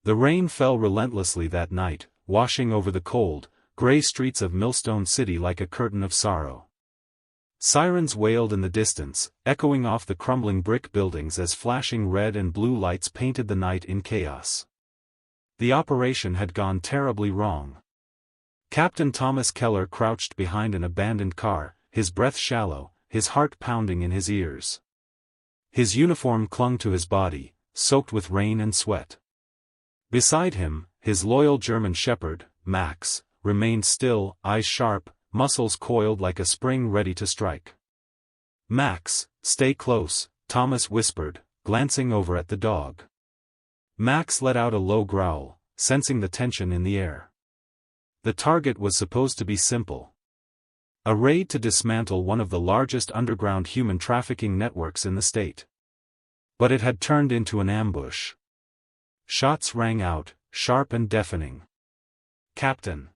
The rain fell relentlessly that night, washing over the cold, gray streets of Millstone City like a curtain of sorrow. Sirens wailed in the distance, echoing off the crumbling brick buildings as flashing red and blue lights painted the night in chaos. The operation had gone terribly wrong. Captain Thomas Keller crouched behind an abandoned car, his breath shallow, his heart pounding in his ears. His uniform clung to his body, soaked with rain and sweat. Beside him, his loyal German shepherd, Max, remained still, eyes sharp, muscles coiled like a spring ready to strike. "Max, stay close," Thomas whispered, glancing over at the dog. Max let out a low growl, sensing the tension in the air. The target was supposed to be simple. A raid to dismantle one of the largest underground human trafficking networks in the state. But it had turned into an ambush. Shots rang out, sharp and deafening. "Captain!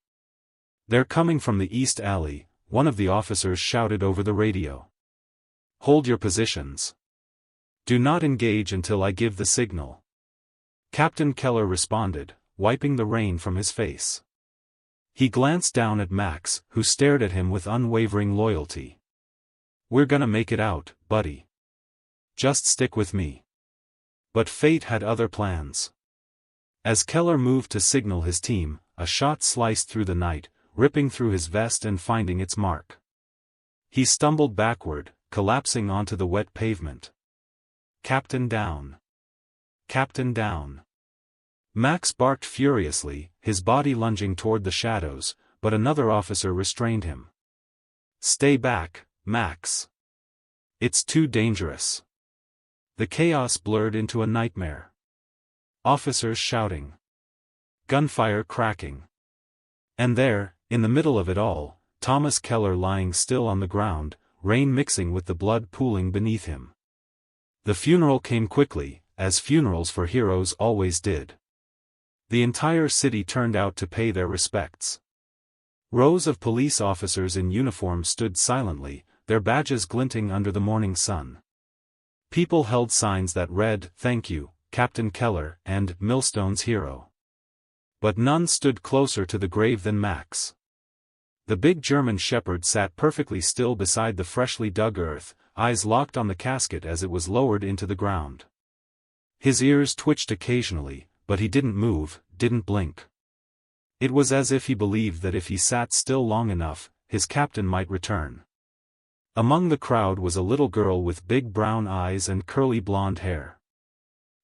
They're coming from the east alley," one of the officers shouted over the radio. "Hold your positions. Do not engage until I give the signal." Captain Keller responded, wiping the rain from his face. He glanced down at Max, who stared at him with unwavering loyalty. "We're gonna make it out, buddy. Just stick with me." But fate had other plans. As Keller moved to signal his team, a shot sliced through the night, ripping through his vest and finding its mark. He stumbled backward, collapsing onto the wet pavement. "Captain down! Captain down!" Max barked furiously, his body lunging toward the shadows, but another officer restrained him. "Stay back, Max. It's too dangerous." The chaos blurred into a nightmare. Officers shouting. Gunfire cracking. And there, in the middle of it all, Thomas Keller lying still on the ground, rain mixing with the blood pooling beneath him. The funeral came quickly, as funerals for heroes always did. The entire city turned out to pay their respects. Rows of police officers in uniform stood silently, their badges glinting under the morning sun. People held signs that read, "Thank you, Captain Keller," and "Millstone's hero." But none stood closer to the grave than Max. The big German shepherd sat perfectly still beside the freshly dug earth, eyes locked on the casket as it was lowered into the ground. His ears twitched occasionally, but he didn't move, didn't blink. It was as if he believed that if he sat still long enough, his captain might return. Among the crowd was a little girl with big brown eyes and curly blonde hair.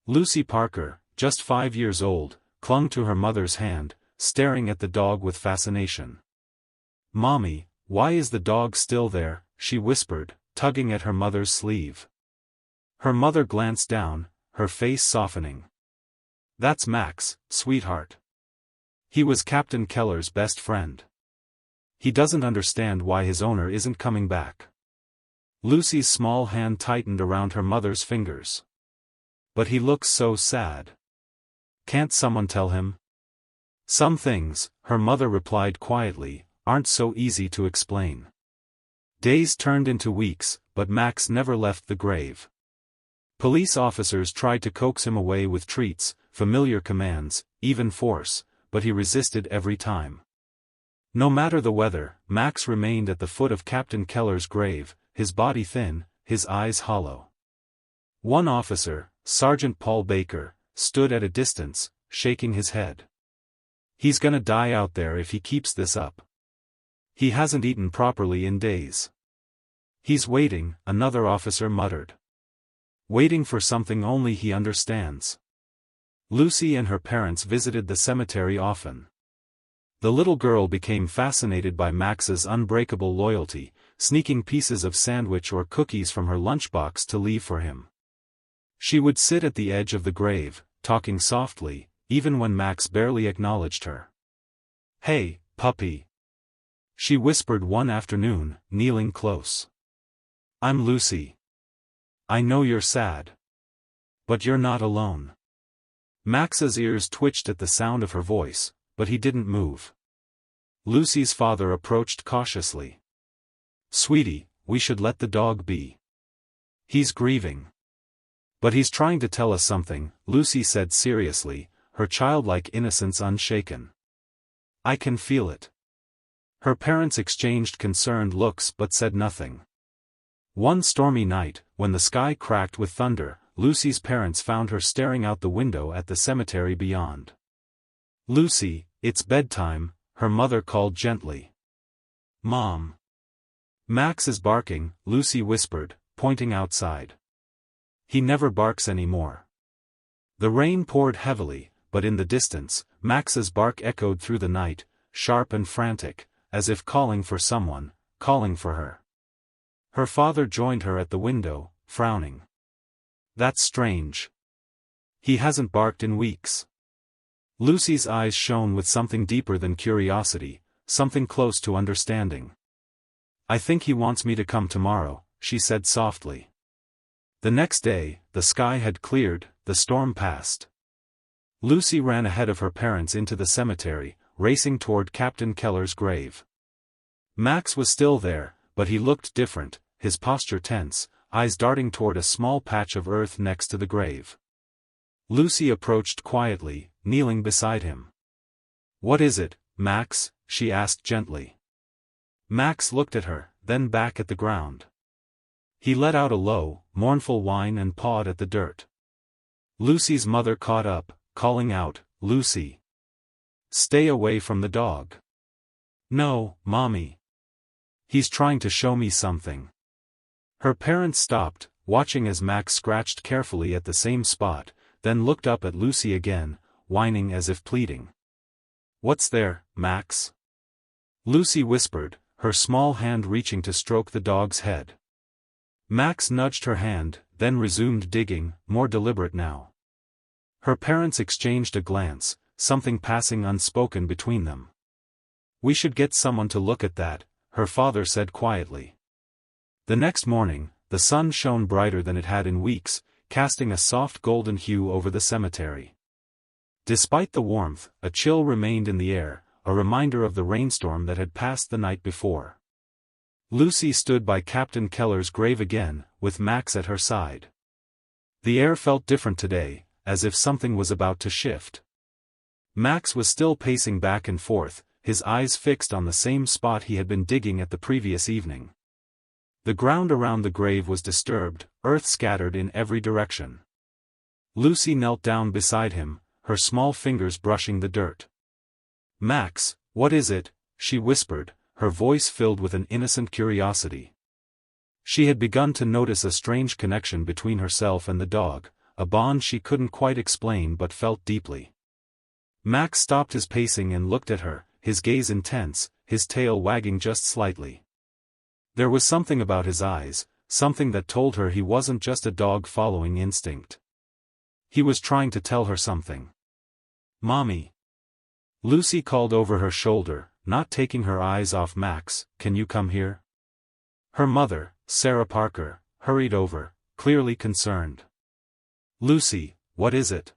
Lucy Parker, just 5 years old, clung to her mother's hand, staring at the dog with fascination. "Mommy, why is the dog still there?" she whispered, tugging at her mother's sleeve. Her mother glanced down, her face softening. "That's Max, sweetheart. He was Captain Keller's best friend. He doesn't understand why his owner isn't coming back." Lucy's small hand tightened around her mother's fingers. "But he looks so sad. Can't someone tell him?" "Some things," her mother replied quietly, "aren't so easy to explain." Days turned into weeks, but Max never left the grave. Police officers tried to coax him away with treats, familiar commands, even force, but he resisted every time. No matter the weather, Max remained at the foot of Captain Keller's grave, his body thin, his eyes hollow. One officer, Sergeant Paul Baker, stood at a distance, shaking his head. "He's gonna die out there if he keeps this up. He hasn't eaten properly in days." "He's waiting," another officer muttered. "Waiting for something only he understands." Lucy and her parents visited the cemetery often. The little girl became fascinated by Max's unbreakable loyalty, sneaking pieces of sandwich or cookies from her lunchbox to leave for him. She would sit at the edge of the grave, talking softly, even when Max barely acknowledged her. "Hey, puppy," she whispered one afternoon, kneeling close. "I'm Lucy. I know you're sad. But you're not alone." Max's ears twitched at the sound of her voice, but he didn't move. Lucy's father approached cautiously. "Sweetie, we should let the dog be. He's grieving." "But he's trying to tell us something," Lucy said seriously, her childlike innocence unshaken. "I can feel it." Her parents exchanged concerned looks but said nothing. One stormy night, when the sky cracked with thunder, Lucy's parents found her staring out the window at the cemetery beyond. "Lucy, it's bedtime," her mother called gently. "Mom. Max is barking," Lucy whispered, pointing outside. "He never barks anymore." The rain poured heavily, but in the distance, Max's bark echoed through the night, sharp and frantic, as if calling for someone, calling for her. Her father joined her at the window, frowning. "That's strange. He hasn't barked in weeks." Lucy's eyes shone with something deeper than curiosity, something close to understanding. "I think he wants me to come tomorrow," she said softly. The next day, the sky had cleared, the storm passed. Lucy ran ahead of her parents into the cemetery, racing toward Captain Keller's grave. Max was still there, but he looked different, his posture tense, eyes darting toward a small patch of earth next to the grave. Lucy approached quietly, kneeling beside him. "What is it, Max?" she asked gently. Max looked at her, then back at the ground. He let out a low, mournful whine and pawed at the dirt. Lucy's mother caught up, calling out, "Lucy! Stay away from the dog." "No, Mommy. He's trying to show me something." Her parents stopped, watching as Max scratched carefully at the same spot, then looked up at Lucy again, whining as if pleading. "What's there, Max?" Lucy whispered, her small hand reaching to stroke the dog's head. Max nudged her hand, then resumed digging, more deliberate now. Her parents exchanged a glance, something passing unspoken between them. "We should get someone to look at that," her father said quietly. The next morning, the sun shone brighter than it had in weeks, casting a soft golden hue over the cemetery. Despite the warmth, a chill remained in the air, a reminder of the rainstorm that had passed the night before. Lucy stood by Captain Keller's grave again, with Max at her side. The air felt different today, as if something was about to shift. Max was still pacing back and forth, his eyes fixed on the same spot he had been digging at the previous evening. The ground around the grave was disturbed, earth scattered in every direction. Lucy knelt down beside him, her small fingers brushing the dirt. "Max, what is it?" she whispered, her voice filled with an innocent curiosity. She had begun to notice a strange connection between herself and the dog, a bond she couldn't quite explain but felt deeply. Max stopped his pacing and looked at her, his gaze intense, his tail wagging just slightly. There was something about his eyes, something that told her he wasn't just a dog following instinct. He was trying to tell her something. "Mommy." Lucy called over her shoulder, not taking her eyes off Max, "Can you come here?" Her mother, Sarah Parker, hurried over, clearly concerned. "Lucy, what is it?"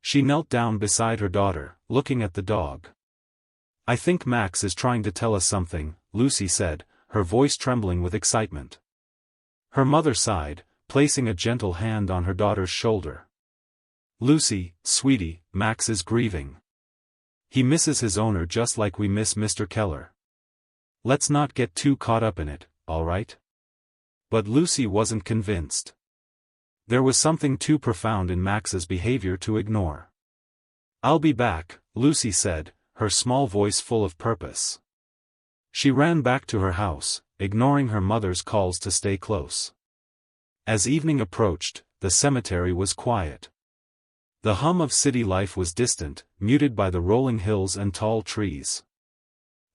She knelt down beside her daughter, looking at the dog. "I think Max is trying to tell us something," Lucy said, her voice trembling with excitement. Her mother sighed, placing a gentle hand on her daughter's shoulder. "Lucy, sweetie, Max is grieving. He misses his owner just like we miss Mr. Keller. Let's not get too caught up in it, all right?" But Lucy wasn't convinced. There was something too profound in Max's behavior to ignore. "I'll be back," Lucy said, her small voice full of purpose. She ran back to her house, ignoring her mother's calls to stay close. As evening approached, the cemetery was quiet. The hum of city life was distant, muted by the rolling hills and tall trees.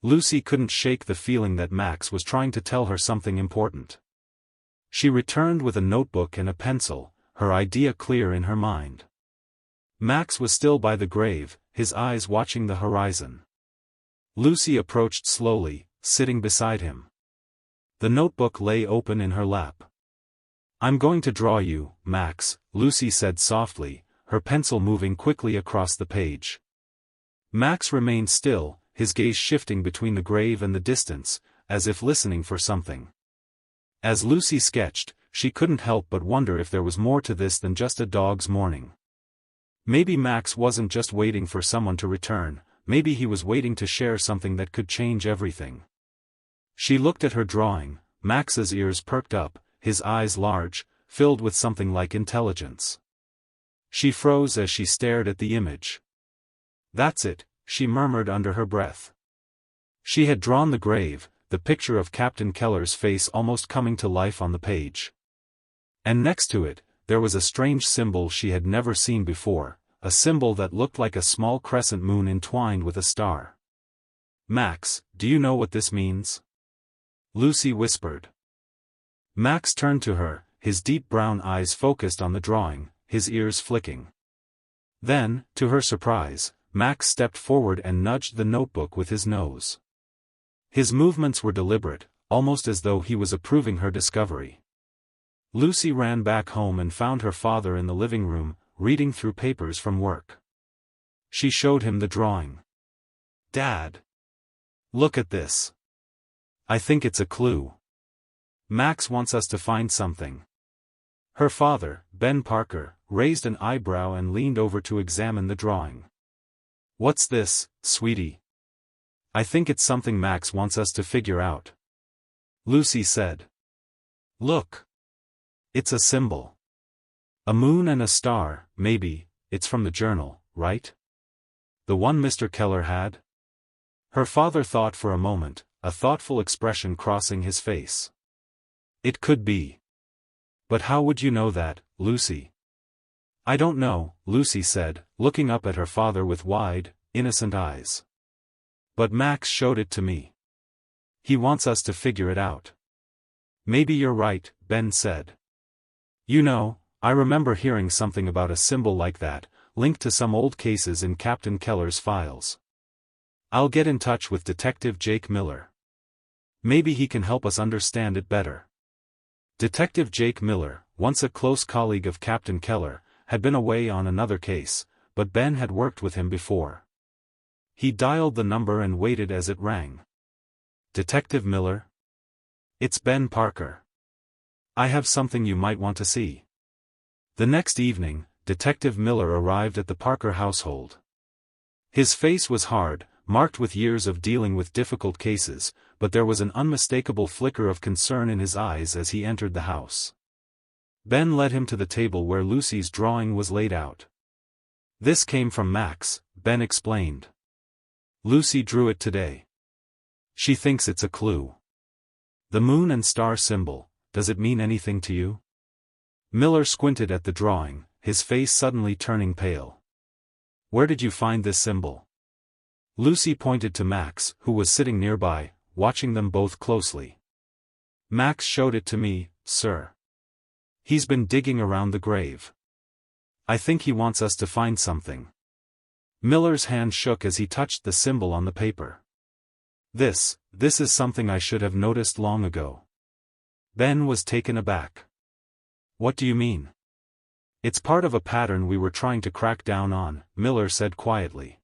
Lucy couldn't shake the feeling that Max was trying to tell her something important. She returned with a notebook and a pencil, her idea clear in her mind. Max was still by the grave, his eyes watching the horizon. Lucy approached slowly, sitting beside him. The notebook lay open in her lap. "I'm going to draw you, Max," Lucy said softly, her pencil moving quickly across the page. Max remained still, his gaze shifting between the grave and the distance, as if listening for something. As Lucy sketched, she couldn't help but wonder if there was more to this than just a dog's mourning. Maybe Max wasn't just waiting for someone to return, maybe he was waiting to share something that could change everything. She looked at her drawing. Max's ears perked up, his eyes large, filled with something like intelligence. She froze as she stared at the image. "That's it," she murmured under her breath. She had drawn the grave, the picture of Captain Keller's face almost coming to life on the page. And next to it, there was a strange symbol she had never seen before, a symbol that looked like a small crescent moon entwined with a star. "Max, do you know what this means?" Lucy whispered. Max turned to her, his deep brown eyes focused on the drawing, his ears flicking. Then, to her surprise, Max stepped forward and nudged the notebook with his nose. His movements were deliberate, almost as though he was approving her discovery. Lucy ran back home and found her father in the living room, reading through papers from work. She showed him the drawing. "Dad! Look at this. I think it's a clue. Max wants us to find something." Her father, Ben Parker, raised an eyebrow and leaned over to examine the drawing. "What's this, sweetie?" "I think it's something Max wants us to figure out," Lucy said. "Look. It's a symbol. A moon and a star, maybe. It's from the journal, right? The one Mr. Keller had?" Her father thought for a moment, a thoughtful expression crossing his face. "It could be. But how would you know that, Lucy?" "I don't know," Lucy said, looking up at her father with wide, innocent eyes. "But Max showed it to me. He wants us to figure it out." "Maybe you're right," Ben said. "You know, I remember hearing something about a symbol like that, linked to some old cases in Captain Keller's files. I'll get in touch with Detective Jake Miller. Maybe he can help us understand it better." Detective Jake Miller, once a close colleague of Captain Keller, had been away on another case, but Ben had worked with him before. He dialed the number and waited as it rang. "Detective Miller? It's Ben Parker. I have something you might want to see." The next evening, Detective Miller arrived at the Parker household. His face was hard, marked with years of dealing with difficult cases, but there was an unmistakable flicker of concern in his eyes as he entered the house. Ben led him to the table where Lucy's drawing was laid out. "This came from Max," Ben explained. "Lucy drew it today. She thinks it's a clue. The moon and star symbol, does it mean anything to you?" Miller squinted at the drawing, his face suddenly turning pale. "Where did you find this symbol?" Lucy pointed to Max, who was sitting nearby, watching them both closely. "Max showed it to me, sir. He's been digging around the grave. I think he wants us to find something." Miller's hand shook as he touched the symbol on the paper. This is something I should have noticed long ago." Ben was taken aback. "What do you mean?" "It's part of a pattern we were trying to crack down on," Miller said quietly.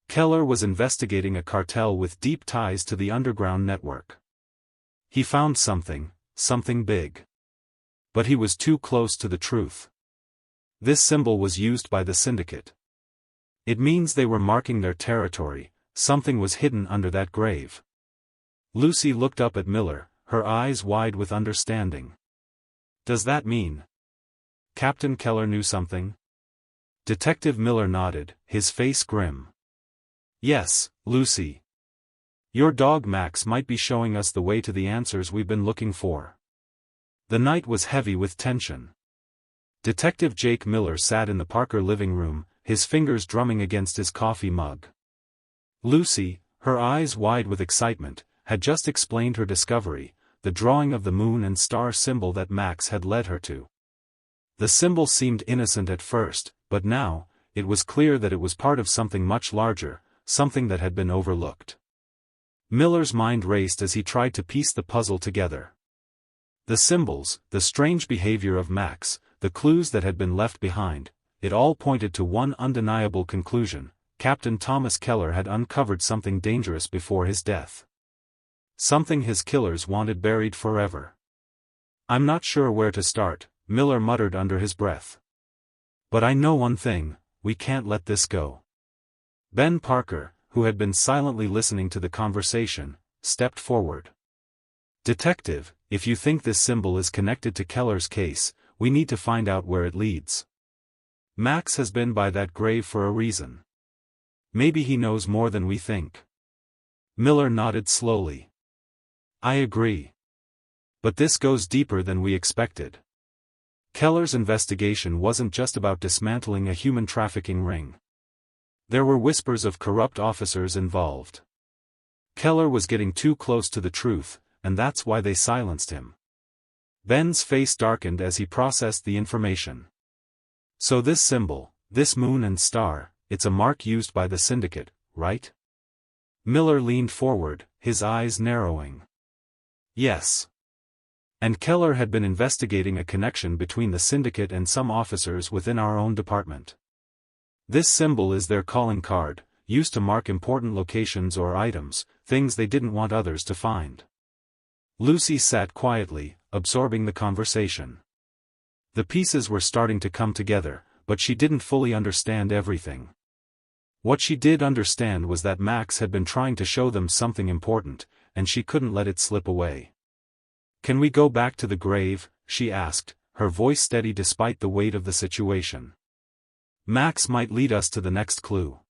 Keller was investigating a cartel with deep ties to the underground network. He found something big. But he was too close to the truth. This symbol was used by the syndicate. It means they were marking their territory, something was hidden under that grave. Lucy looked up at Miller, her eyes wide with understanding. "Does that mean Captain Keller knew something?" Detective Miller nodded, his face grim. "Yes, Lucy. Your dog Max might be showing us the way to the answers we've been looking for." The night was heavy with tension. Detective Jake Miller sat in the Parker living room, his fingers drumming against his coffee mug. Lucy, her eyes wide with excitement, had just explained her discovery, the drawing of the moon and star symbol that Max had led her to. The symbol seemed innocent at first, but now, it was clear that it was part of something much larger, something that had been overlooked. Miller's mind raced as he tried to piece the puzzle together. The symbols, the strange behavior of Max, the clues that had been left behind, it all pointed to one undeniable conclusion: Captain Thomas Keller had uncovered something dangerous before his death. Something his killers wanted buried forever. "I'm not sure where to start," Miller muttered under his breath. "But I know one thing, we can't let this go. Ben Parker, who had been silently listening to the conversation, stepped forward. Detective, if you think this symbol is connected to Keller's case, we need to find out where it leads. Max has been by that grave for a reason. Maybe he knows more than we think. Miller nodded slowly. I agree. But this goes deeper than we expected. Keller's investigation wasn't just about dismantling a human trafficking ring. There were whispers of corrupt officers involved. Keller was getting too close to the truth, and that's why they silenced him. Ben's face darkened as he processed the information. So this symbol, this moon and star, it's a mark used by the syndicate, right? Miller leaned forward, his eyes narrowing. Yes. And Keller had been investigating a connection between the syndicate and some officers within our own department. This symbol is their calling card, used to mark important locations or items, things they didn't want others to find. Lucy sat quietly, absorbing the conversation. The pieces were starting to come together, but she didn't fully understand everything. What she did understand was that Max had been trying to show them something important, and she couldn't let it slip away. Can we go back to the grave? She asked, her voice steady despite the weight of the situation. Max might lead us to the next clue.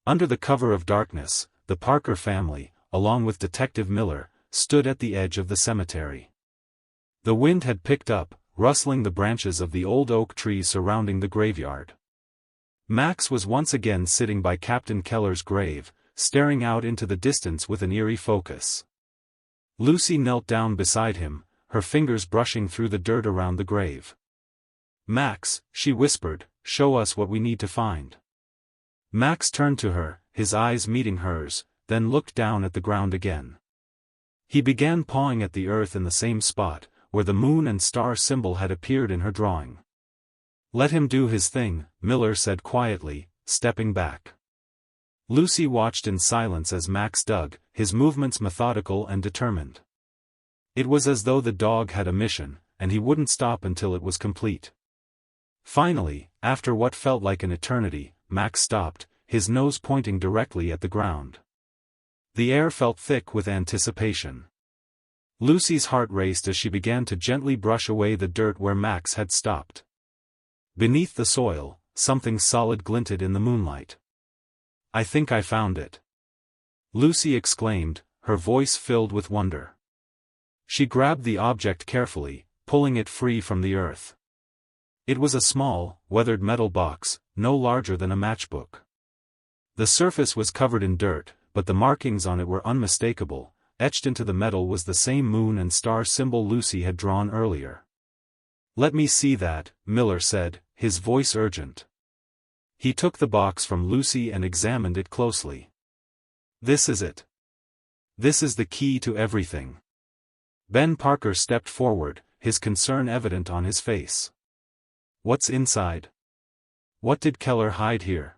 Under the cover of darkness, the Parker family, along with Detective Miller, stood at the edge of the cemetery. The wind had picked up, rustling the branches of the old oak trees surrounding the graveyard. Max was once again sitting by Captain Keller's grave, staring out into the distance with an eerie focus. Lucy knelt down beside him, her fingers brushing through the dirt around the grave. Max, she whispered, show us what we need to find. Max turned to her, his eyes meeting hers, then looked down at the ground again. He began pawing at the earth in the same spot, where the moon and star symbol had appeared in her drawing. Let him do his thing, Miller said quietly, stepping back. Lucy watched in silence as Max dug, his movements methodical and determined. It was as though the dog had a mission, and he wouldn't stop until it was complete. Finally, after what felt like an eternity, Max stopped, his nose pointing directly at the ground. The air felt thick with anticipation. Lucy's heart raced as she began to gently brush away the dirt where Max had stopped. Beneath the soil, something solid glinted in the moonlight. I think I found it. Lucy exclaimed, her voice filled with wonder. She grabbed the object carefully, pulling it free from the earth. It was a small, weathered metal box, no larger than a matchbook. The surface was covered in dirt, but the markings on it were unmistakable. Etched into the metal was the same moon and star symbol Lucy had drawn earlier. Let me see that, Miller said, his voice urgent. He took the box from Lucy and examined it closely. This is it. This is the key to everything. Ben Parker stepped forward, his concern evident on his face. What's inside? What did Keller hide here?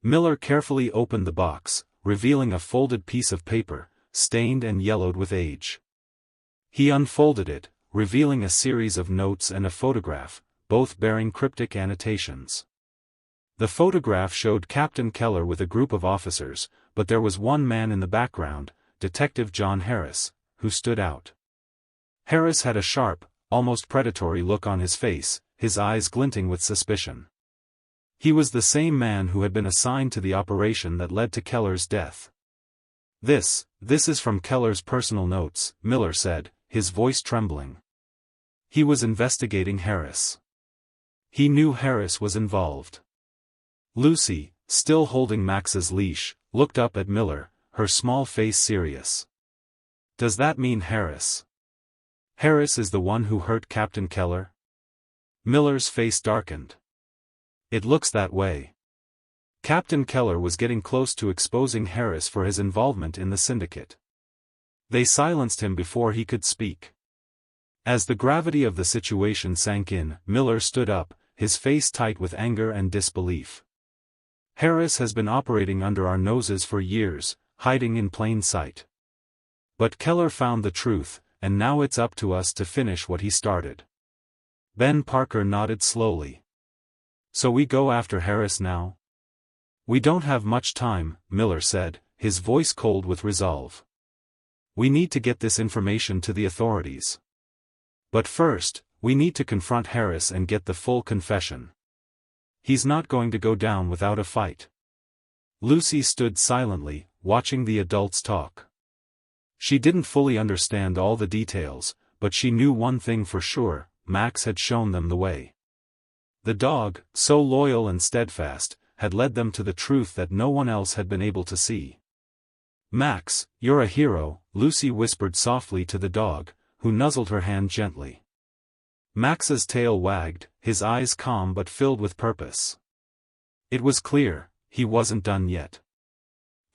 Miller carefully opened the box, revealing a folded piece of paper, stained and yellowed with age. He unfolded it, revealing a series of notes and a photograph, both bearing cryptic annotations. The photograph showed Captain Keller with a group of officers, but there was one man in the background, Detective John Harris, who stood out. Harris had a sharp, almost predatory look on his face, his eyes glinting with suspicion. He was the same man who had been assigned to the operation that led to Keller's death. This is from Keller's personal notes, Miller said, his voice trembling. He was investigating Harris. He knew Harris was involved. Lucy, still holding Max's leash, looked up at Miller, her small face serious. Does that mean Harris? Harris is the one who hurt Captain Keller? Miller's face darkened. It looks that way. Captain Keller was getting close to exposing Harris for his involvement in the syndicate. They silenced him before he could speak. As the gravity of the situation sank in, Miller stood up, his face tight with anger and disbelief. Harris has been operating under our noses for years, hiding in plain sight. But Keller found the truth, and now it's up to us to finish what he started. Ben Parker nodded slowly. So we go after Harris now? We don't have much time, Miller said, his voice cold with resolve. We need to get this information to the authorities. But first, we need to confront Harris and get the full confession. He's not going to go down without a fight. Lucy stood silently, watching the adults talk. She didn't fully understand all the details, but she knew one thing for sure: Max had shown them the way. The dog, so loyal and steadfast, had led them to the truth that no one else had been able to see. "Max, you're a hero," Lucy whispered softly to the dog, who nuzzled her hand gently. Max's tail wagged, his eyes calm but filled with purpose. It was clear, he wasn't done yet.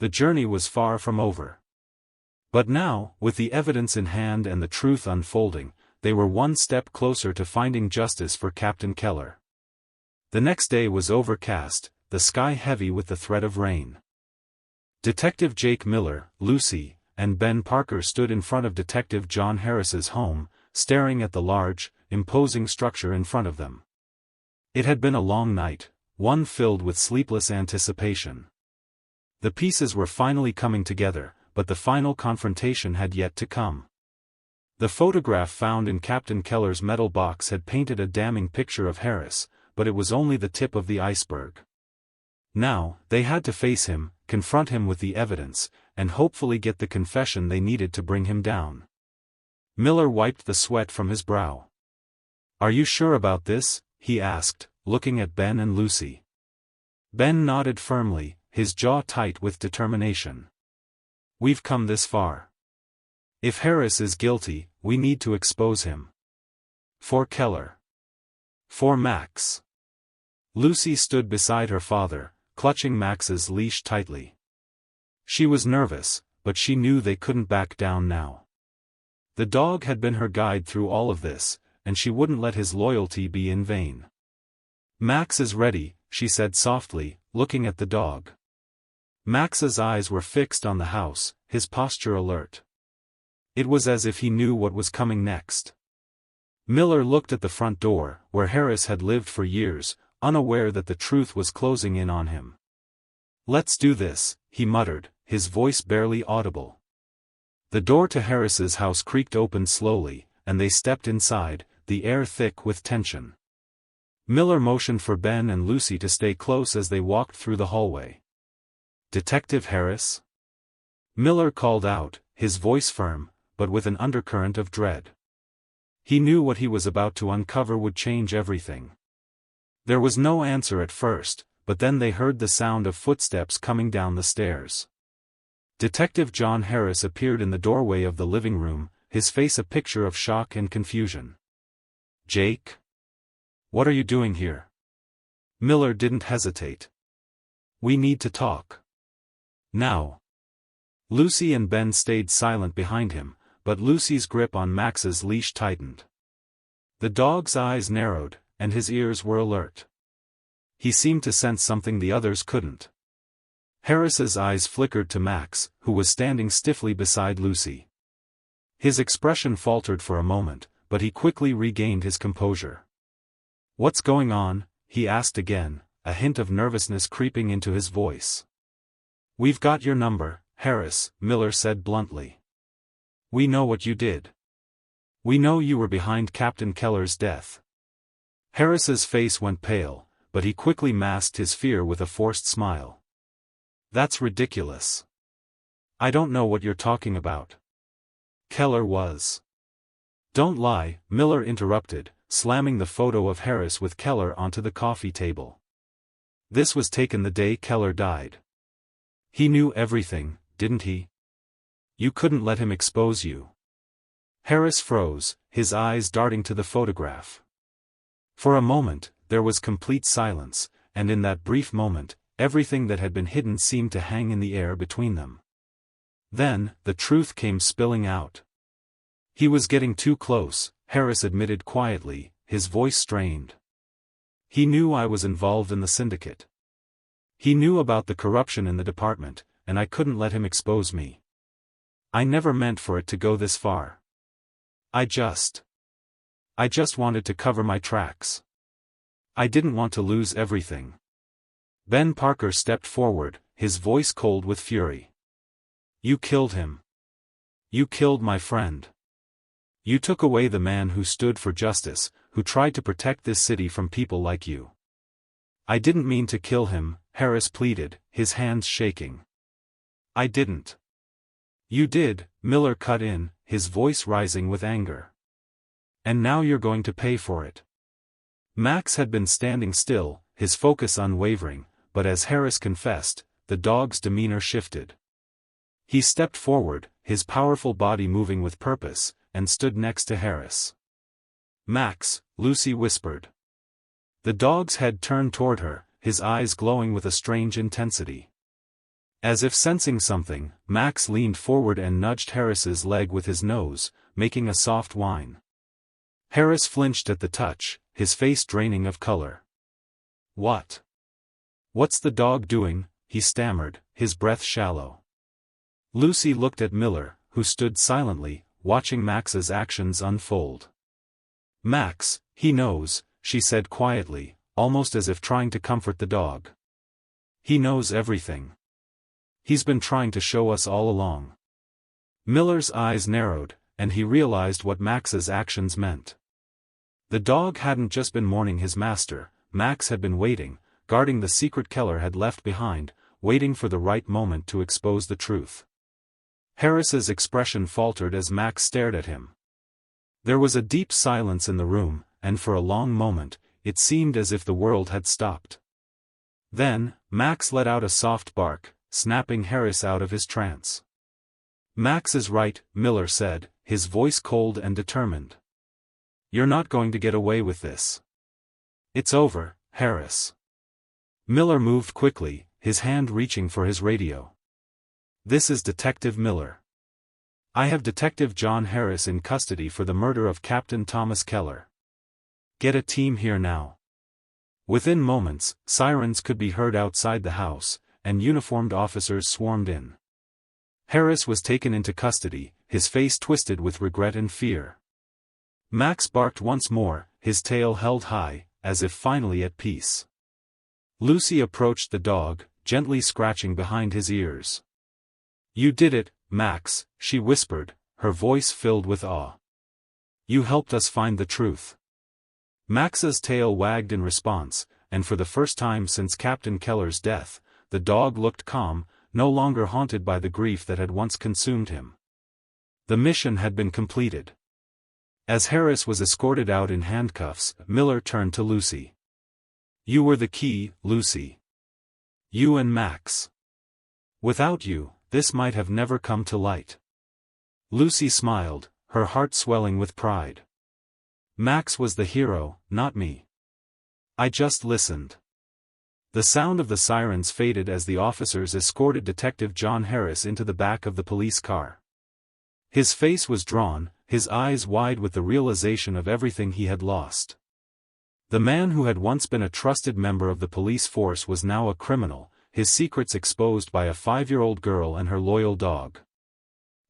The journey was far from over. But now, with the evidence in hand and the truth unfolding, they were one step closer to finding justice for Captain Keller. The next day was overcast, the sky heavy with the threat of rain. Detective Jake Miller, Lucy, and Ben Parker stood in front of Detective John Harris's home, staring at the large, imposing structure in front of them. It had been a long night, one filled with sleepless anticipation. The pieces were finally coming together, but the final confrontation had yet to come. The photograph found in Captain Keller's metal box had painted a damning picture of Harris, but it was only the tip of the iceberg. Now, they had to face him, confront him with the evidence, and hopefully get the confession they needed to bring him down. Miller wiped the sweat from his brow. "Are you sure about this?" he asked, looking at Ben and Lucy. Ben nodded firmly, his jaw tight with determination. "We've come this far. If Harris is guilty, we need to expose him. For Keller. For Max." Lucy stood beside her father, clutching Max's leash tightly. She was nervous, but she knew they couldn't back down now. The dog had been her guide through all of this, and she wouldn't let his loyalty be in vain. "Max is ready," she said softly, looking at the dog. Max's eyes were fixed on the house, his posture alert. It was as if he knew what was coming next. Miller looked at the front door, where Harris had lived for years, unaware that the truth was closing in on him. "Let's do this," he muttered, his voice barely audible. The door to Harris's house creaked open slowly, and they stepped inside, the air thick with tension. Miller motioned for Ben and Lucy to stay close as they walked through the hallway. "Detective Harris?" Miller called out, his voice firm, but with an undercurrent of dread. He knew what he was about to uncover would change everything. There was no answer at first, but then they heard the sound of footsteps coming down the stairs. Detective John Harris appeared in the doorway of the living room, his face a picture of shock and confusion. "Jake? What are you doing here?" Miller didn't hesitate. "We need to talk. Now." Lucy and Ben stayed silent behind him, but Lucy's grip on Max's leash tightened. The dog's eyes narrowed, and his ears were alert. He seemed to sense something the others couldn't. Harris's eyes flickered to Max, who was standing stiffly beside Lucy. His expression faltered for a moment, but he quickly regained his composure. "What's going on?" he asked again, a hint of nervousness creeping into his voice. "We've got your number, Harris," Miller said bluntly. "We know what you did. We know you were behind Captain Keller's death." Harris's face went pale, but he quickly masked his fear with a forced smile. "That's ridiculous. I don't know what you're talking about. Keller was." "Don't lie," Miller interrupted, slamming the photo of Harris with Keller onto the coffee table. "This was taken the day Keller died. He knew everything, didn't he? You couldn't let him expose you." Harris froze, his eyes darting to the photograph. For a moment, there was complete silence, and in that brief moment, everything that had been hidden seemed to hang in the air between them. Then, the truth came spilling out. "He was getting too close," Harris admitted quietly, his voice strained. "He knew I was involved in the syndicate. He knew about the corruption in the department, and I couldn't let him expose me. I never meant for it to go this far. I just wanted to cover my tracks." I didn't want to lose everything. Ben Parker stepped forward, his voice cold with fury. You killed him. You killed my friend. You took away the man who stood for justice, who tried to protect this city from people like you. I didn't mean to kill him, Harris pleaded, his hands shaking. I didn't. You did, Miller cut in, his voice rising with anger. And now you're going to pay for it. Max had been standing still, his focus unwavering, but as Harris confessed, the dog's demeanor shifted. He stepped forward, his powerful body moving with purpose, and stood next to Harris. Max, Lucy whispered. The dog's head turned toward her, his eyes glowing with a strange intensity. As if sensing something, Max leaned forward and nudged Harris's leg with his nose, making a soft whine. Harris flinched at the touch, his face draining of color. What? What's the dog doing? He stammered, his breath shallow. Lucy looked at Miller, who stood silently, watching Max's actions unfold. Max, he knows, she said quietly, almost as if trying to comfort the dog. He knows everything. He's been trying to show us all along. Miller's eyes narrowed, and he realized what Max's actions meant. The dog hadn't just been mourning his master, Max had been waiting, guarding the secret Keller had left behind, waiting for the right moment to expose the truth. Harris's expression faltered as Max stared at him. There was a deep silence in the room, and for a long moment, it seemed as if the world had stopped. Then, Max let out a soft bark, snapping Harris out of his trance. Max is right, Miller said, his voice cold and determined. You're not going to get away with this. It's over, Harris. Miller moved quickly, his hand reaching for his radio. This is Detective Miller. I have Detective John Harris in custody for the murder of Captain Thomas Keller. Get a team here now. Within moments, sirens could be heard outside the house, and uniformed officers swarmed in. Harris was taken into custody, his face twisted with regret and fear. Max barked once more, his tail held high, as if finally at peace. Lucy approached the dog, gently scratching behind his ears. You did it, Max, she whispered, her voice filled with awe. You helped us find the truth. Max's tail wagged in response, and for the first time since Captain Keller's death, the dog looked calm, no longer haunted by the grief that had once consumed him. The mission had been completed. As Harris was escorted out in handcuffs, Miller turned to Lucy. You were the key, Lucy. You and Max. Without you, this might have never come to light. Lucy smiled, her heart swelling with pride. Max was the hero, not me. I just listened. The sound of the sirens faded as the officers escorted Detective John Harris into the back of the police car. His face was drawn, his eyes wide with the realization of everything he had lost. The man who had once been a trusted member of the police force was now a criminal, his secrets exposed by a 5-year-old girl and her loyal dog.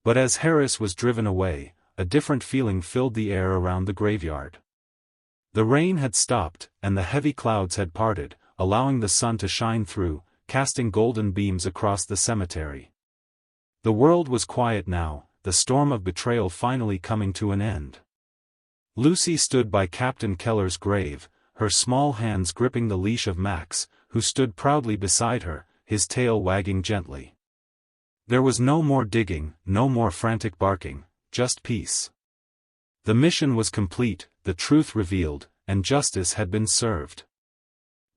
But as Harris was driven away, a different feeling filled the air around the graveyard. The rain had stopped, and the heavy clouds had parted, allowing the sun to shine through, casting golden beams across the cemetery. The world was quiet now, the storm of betrayal finally coming to an end. Lucy stood by Captain Keller's grave, her small hands gripping the leash of Max, who stood proudly beside her, his tail wagging gently. There was no more digging, no more frantic barking, just peace. The mission was complete, the truth revealed, and justice had been served.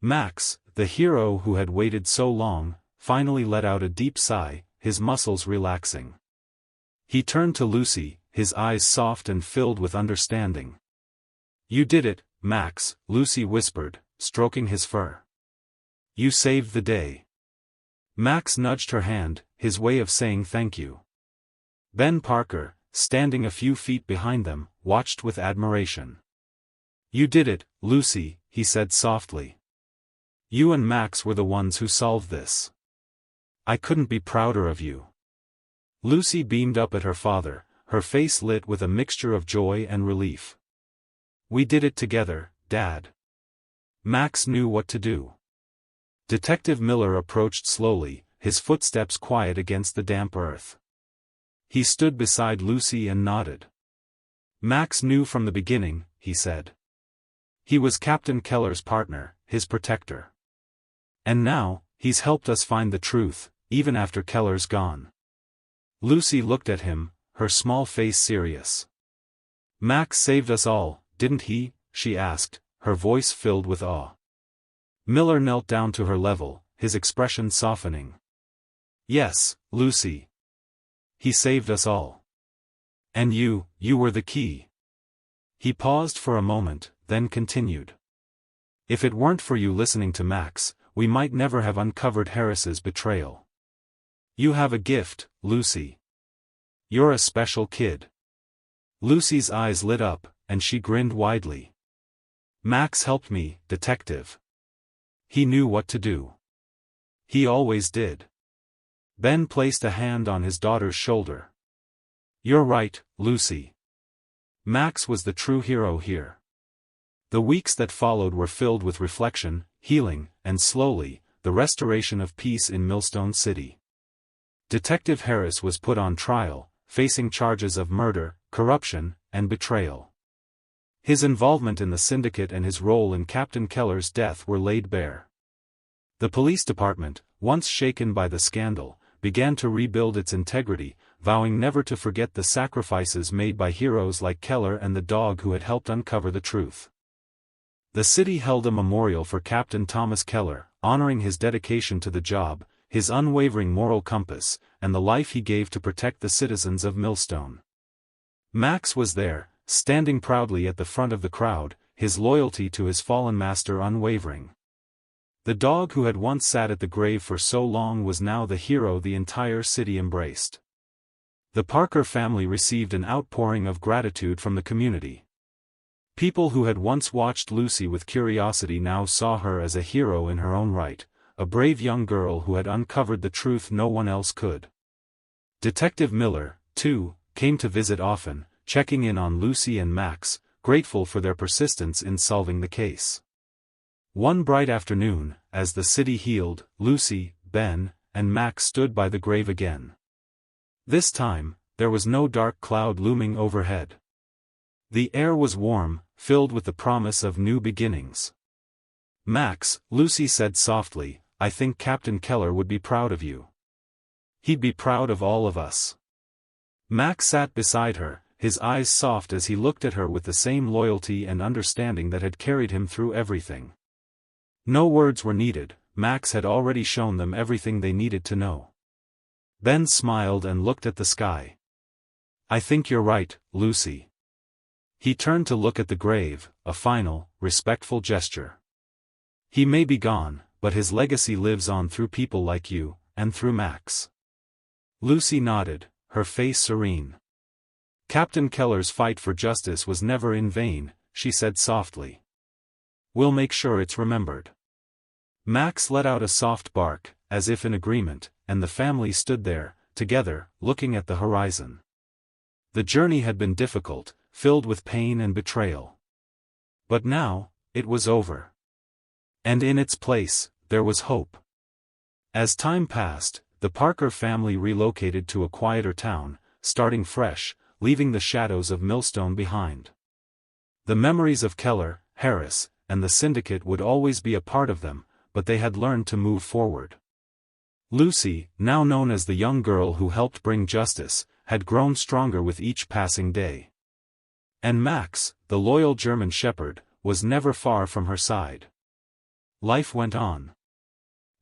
Max, the hero who had waited so long, finally let out a deep sigh, his muscles relaxing. He turned to Lucy, his eyes soft and filled with understanding. You did it, Max, Lucy whispered, stroking his fur. You saved the day. Max nudged her hand, his way of saying thank you. Ben Parker, standing a few feet behind them, watched with admiration. You did it, Lucy, he said softly. You and Max were the ones who solved this. I couldn't be prouder of you. Lucy beamed up at her father, her face lit with a mixture of joy and relief. We did it together, Dad. Max knew what to do. Detective Miller approached slowly, his footsteps quiet against the damp earth. He stood beside Lucy and nodded. Max knew from the beginning, he said. He was Captain Keller's partner, his protector. And now, he's helped us find the truth, even after Keller's gone. Lucy looked at him, her small face serious. Max saved us all, didn't he? She asked, her voice filled with awe. Miller knelt down to her level, his expression softening. Yes, Lucy. He saved us all. And you were the key. He paused for a moment, then continued. If it weren't for you listening to Max, we might never have uncovered Harris's betrayal. You have a gift, Lucy. You're a special kid. Lucy's eyes lit up, and she grinned widely. Max helped me, detective. He knew what to do. He always did. Ben placed a hand on his daughter's shoulder. You're right, Lucy. Max was the true hero here. The weeks that followed were filled with reflection, healing, and slowly, the restoration of peace in Millstone City. Detective Harris was put on trial, facing charges of murder, corruption, and betrayal. His involvement in the syndicate and his role in Captain Keller's death were laid bare. The police department, once shaken by the scandal, began to rebuild its integrity, vowing never to forget the sacrifices made by heroes like Keller and the dog who had helped uncover the truth. The city held a memorial for Captain Thomas Keller, honoring his dedication to the job, his unwavering moral compass, and the life he gave to protect the citizens of Millstone. Max was there, standing proudly at the front of the crowd, his loyalty to his fallen master unwavering. The dog who had once sat at the grave for so long was now the hero the entire city embraced. The Parker family received an outpouring of gratitude from the community. People who had once watched Lucy with curiosity now saw her as a hero in her own right, a brave young girl who had uncovered the truth no one else could. Detective Miller, too, came to visit often, checking in on Lucy and Max, grateful for their persistence in solving the case. One bright afternoon, as the city healed, Lucy, Ben, and Max stood by the grave again. This time, there was no dark cloud looming overhead. The air was warm, filled with the promise of new beginnings. Max, Lucy said softly, I think Captain Keller would be proud of you. He'd be proud of all of us. Max sat beside her, his eyes soft as he looked at her with the same loyalty and understanding that had carried him through everything. No words were needed, Max had already shown them everything they needed to know. Ben smiled and looked at the sky. I think you're right, Lucy. He turned to look at the grave, a final, respectful gesture. He may be gone, but his legacy lives on through people like you, and through Max. Lucy nodded, her face serene. Captain Keller's fight for justice was never in vain, she said softly. We'll make sure it's remembered. Max let out a soft bark, as if in agreement, and the family stood there, together, looking at the horizon. The journey had been difficult, filled with pain and betrayal. But now, it was over. And in its place, there was hope. As time passed, the Parker family relocated to a quieter town, starting fresh, leaving the shadows of Millstone behind. The memories of Keller, Harris, and the syndicate would always be a part of them, but they had learned to move forward. Lucy, now known as the young girl who helped bring justice, had grown stronger with each passing day. And Max, the loyal German shepherd, was never far from her side. Life went on.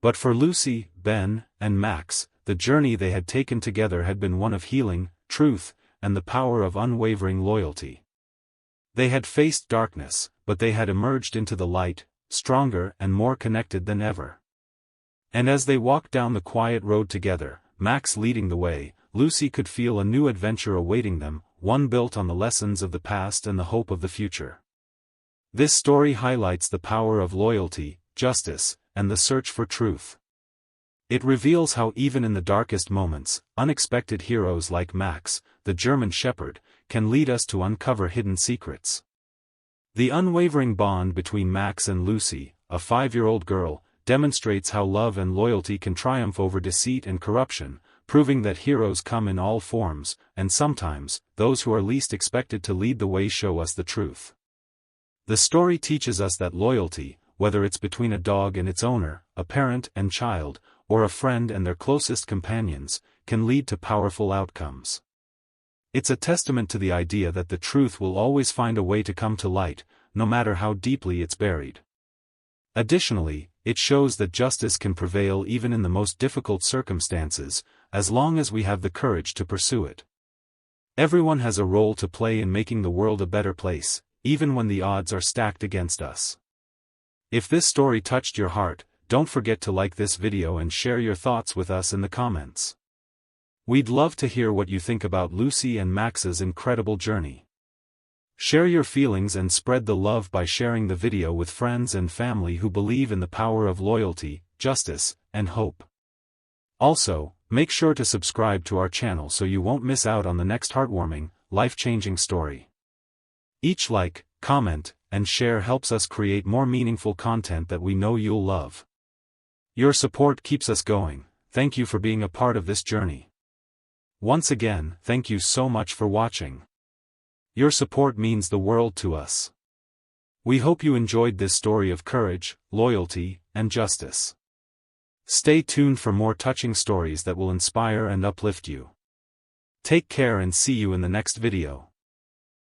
But for Lucy, Ben, and Max, the journey they had taken together had been one of healing, truth, and the power of unwavering loyalty. They had faced darkness, but they had emerged into the light, stronger and more connected than ever. And as they walked down the quiet road together, Max leading the way, Lucy could feel a new adventure awaiting them, one built on the lessons of the past and the hope of the future. This story highlights the power of loyalty, justice, and the search for truth. It reveals how even in the darkest moments, unexpected heroes like Max, the German shepherd, can lead us to uncover hidden secrets. The unwavering bond between Max and Lucy, a 5-year-old girl, demonstrates how love and loyalty can triumph over deceit and corruption, proving that heroes come in all forms, and sometimes, those who are least expected to lead the way show us the truth. The story teaches us that loyalty, whether it's between a dog and its owner, a parent and child, or a friend and their closest companions, can lead to powerful outcomes. It's a testament to the idea that the truth will always find a way to come to light, no matter how deeply it's buried. Additionally, it shows that justice can prevail even in the most difficult circumstances, as long as we have the courage to pursue it. Everyone has a role to play in making the world a better place, even when the odds are stacked against us. If this story touched your heart, don't forget to like this video and share your thoughts with us in the comments. We'd love to hear what you think about Lucy and Max's incredible journey. Share your feelings and spread the love by sharing the video with friends and family who believe in the power of loyalty, justice, and hope. Also, make sure to subscribe to our channel so you won't miss out on the next heartwarming, life-changing story. Each like, comment, and share helps us create more meaningful content that we know you'll love. Your support keeps us going. Thank you for being a part of this journey. Once again, thank you so much for watching. Your support means the world to us. We hope you enjoyed this story of courage, loyalty, and justice. Stay tuned for more touching stories that will inspire and uplift you. Take care and see you in the next video.